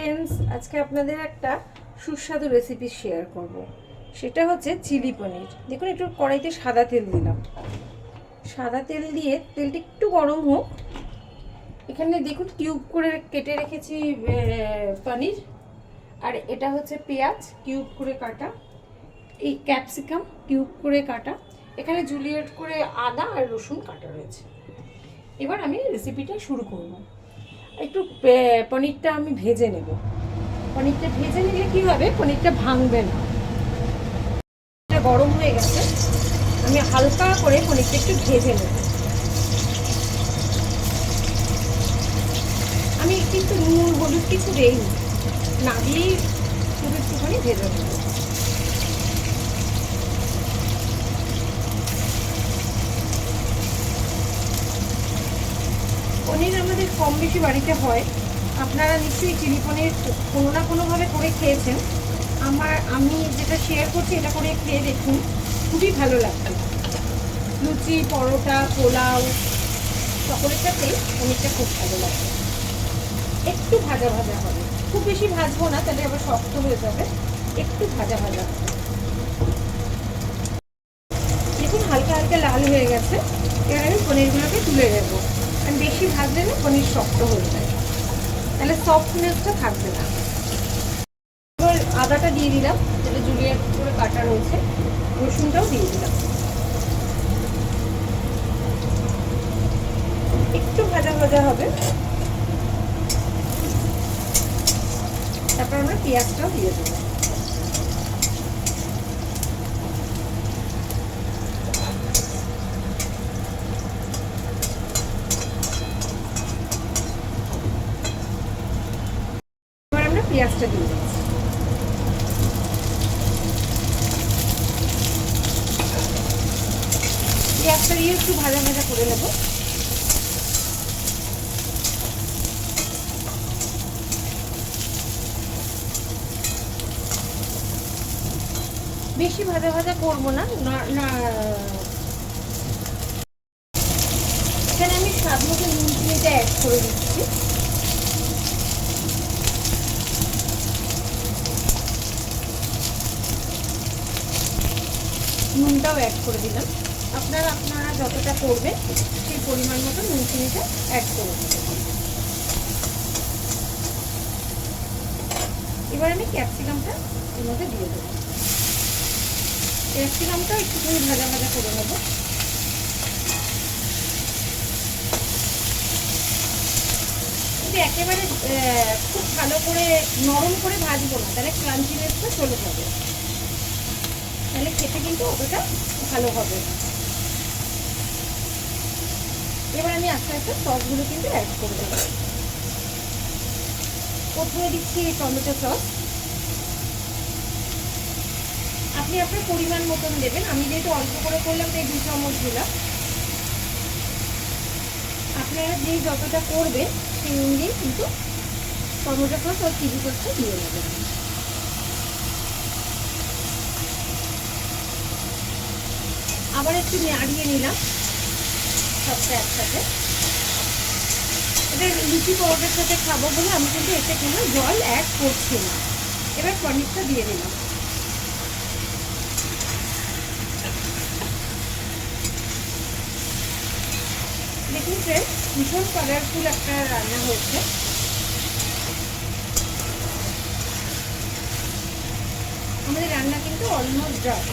Friends, আজকে আপনাদের একটা সুস্বাদু রেসিপি শেয়ার করব। সেটা হচ্ছে চিলি পনির। দেখুন, একটু কড়াইতে সাদা তেল দিলাম। সাদা তেল দিয়ে তেলটা একটু গরম হোক। এখানে দেখুন কিউব করে কেটে রেখেছি পনির। আর এটা হচ্ছে পেঁয়াজ কিউব করে কাটা, এই ক্যাপসিকাম কিউব করে কাটা, এখানে জুলিয়েট করে আদা আর রসুন কাটা রয়েছে। এবার আমি রেসিপিটা শুরু করব। একটু পনিরটা আমি ভেজে নেব। পনিরটা ভেজে নিলে কি হবে, পনিরটা ভাঙবে না। এটা গরম হয়ে গেছে, আমি হালকা করে পনিরটা একটু ভেজে নেব। আমি কিন্তু নুন হলুদ কিছু দেইনি, না দিয়েই শুধু একটুখানি ভেজে নেব। পনির আমাদের কম বেশি বাড়িতে হয়। আপনারা নিশ্চয়ই চিলি পনির কোনো না কোনোভাবে করে খেয়েছেন। আমি যেটা শেয়ার করছি এটা করে খেয়ে দেখুন, খুবই ভালো লাগবে। লুচি, পরোটা, পোলাও সকলের সাথে পনিরটা খুব ভালো লাগবে। একটু ভাজা ভাজা হবে, খুব বেশি ভাজবো না, তাহলে আবার শক্ত হয়ে যাবে। একটু ভাজা ভাজা হবে। দেখুন হালকা হালকা লাল হয়ে গেছে। এবার আমি পনিরগুলোকে তুলে নেবো। আমি বেশি ভাজলে না পনির শক্ত হয়ে যায়, তাহলে সফটনেসটা থাকবে না। এবার আদাটা দিয়ে দিলাম, যেটা জুলিয়েট করে কাটা রয়েছে। রসুনটাও দিয়ে দিলাম। একটু ভাজা ভাজা হবে, তারপর আমরা পেঁয়াজটাও দিয়ে দেবো। এবার আমরা পেঁয়াজটা দিয়ে দিচ্ছি। পেঁয়াজটা দিয়ে একটু ভাজা ভাজা করে নেবো। বেশি ভাজা ভাজা করবো না। এখানে আমি স্বাদ মতো নুন চিনিটা অ্যাড করে দিচ্ছি। নুনটাও অ্যাড করে দিলাম। আপনারা যতটা করবেন সেই পরিমাণ মতো নুন চিনিটা অ্যাড করে দেবেন। এবার আমি ক্যাপসিকামটা এর মধ্যে দিয়ে দেবো। ক্যাপসিকামটা একটুখানি ভাজা ভাজা করে নেবো। কিন্তু একেবারে খুব ভালো করে নরম করে ভাজবো না, তাহলে ক্রাঞ্চিনেসটা চলে যাবে, তাহলে খেতে কিন্তু অতটা ভালো হবে না। এবার আমি আস্তে আস্তে সসগুলো কিন্তু অ্যাড করে দেবো। প্রথমে দিচ্ছি টমেটো সস। আপনি আপনার পরিমাণ মতন দেবেন। আমি যেহেতু অল্প করে করলাম তাই 2 চামচ দিলাম। আপনারা যে যতটা করবেন সেই অনুযায়ী কিন্তু টমেটো সস আর চিলি সসটা দিয়ে নেবেন। আবার একটু নাড়িয়ে নিলাম সবটা একসাথে। এটা লুচি পরোটার সাথে খাবো বলে আমি কিন্তু এতে কোনো জল অ্যাড করছি না। এবার পনিরটা দিয়ে দিলাম। দেখুন ফ্রেন্ড, ভীষণ কালারফুল একটা রান্না হয়েছে। আমাদের রান্না কিন্তু অলমোস্ট ডান।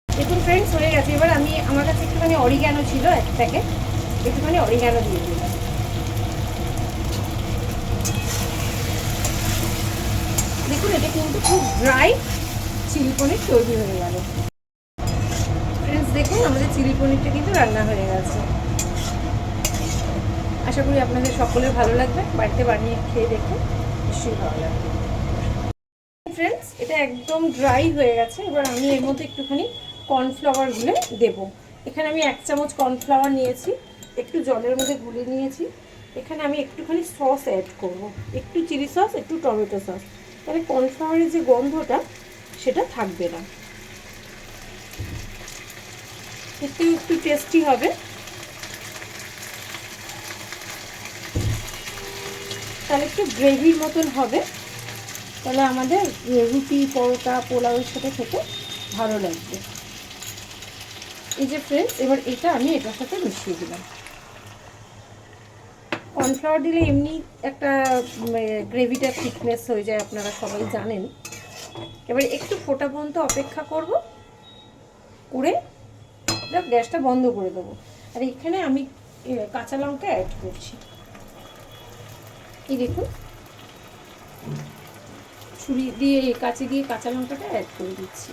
দেখুন ফ্রেন্ডস, হয়ে গেছে। এবার আমার কাছে একটুখানি অরিগ্যানো ছিল, এক প্যাকেট, একটুখানি অরিগ্যানো দিয়ে দিলাম। দেখুন এটা কিন্তু খুব ড্রাই চিলি পনির তৈরি হয়ে গেল। ফ্রেন্ডস দেখুন, আমাদের চিলি পনিরটা কিন্তু রান্না হয়ে গেছে। আশা করি আপনাদের সকলের ভালো লাগবে। বাড়িতে বানিয়ে খেয়ে দেখুন, নিশ্চয়ই ভালো লাগবে। ফ্রেন্ডস, এটা একদম ড্রাই হয়ে গেছে। এবার আমি এর মধ্যে একটুখানি কর্নফ্লাওয়ার গুলে দেবো। এখানে আমি 1 চামচ কর্নফ্লাওয়ার নিয়েছি, একটু জলের মধ্যে গুলে নিয়েছি। এখানে আমি একটুখানি সস অ্যাড করব, একটু চিলি সস, একটু টমেটো সস। তাহলে কর্নফ্লাওয়ারের যে গন্ধটা সেটা থাকবে না, একটু টেস্টি হবে। তাহলে একটু গ্রেভির মতন হবে, তাহলে আমাদের রুটি, পরোটা, পোলাওয়ের সাথে খেতে ভালো লাগবে। এই যে ফ্রেন্ডস, এবার এটা আমি এটার সাথে মিশিয়ে দিলাম। কর্নফ্লাওয়ার দিলে এমনি একটা গ্রেভিটা থিকনেস হয়ে যায়, আপনারা সবাই জানেন। এবার একটু ফোটা পর্যন্ত অপেক্ষা করব, করে গ্যাসটা বন্ধ করে দেবো। আর এখানে আমি কাঁচা লঙ্কা অ্যাড করছি। এই দেখুন, ছুরি দিয়ে, কাঁচি দিয়ে কাঁচা লঙ্কাটা অ্যাড করে দিচ্ছি।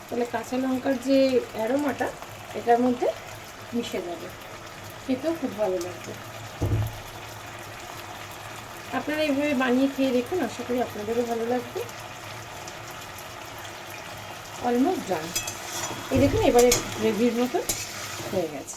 তাহলে কাঁচা লঙ্কার যে অ্যারোমাটা এটার মধ্যে মিশে যাবে, খেতেও খুব ভালো লাগবে। আপনারা এইভাবে বানিয়ে খেয়ে দেখুন, আশা করি আপনাদেরও ভালো লাগবে। Almost done. এই দেখুন, এবারে গ্রেভির মতো হয়ে গেছে।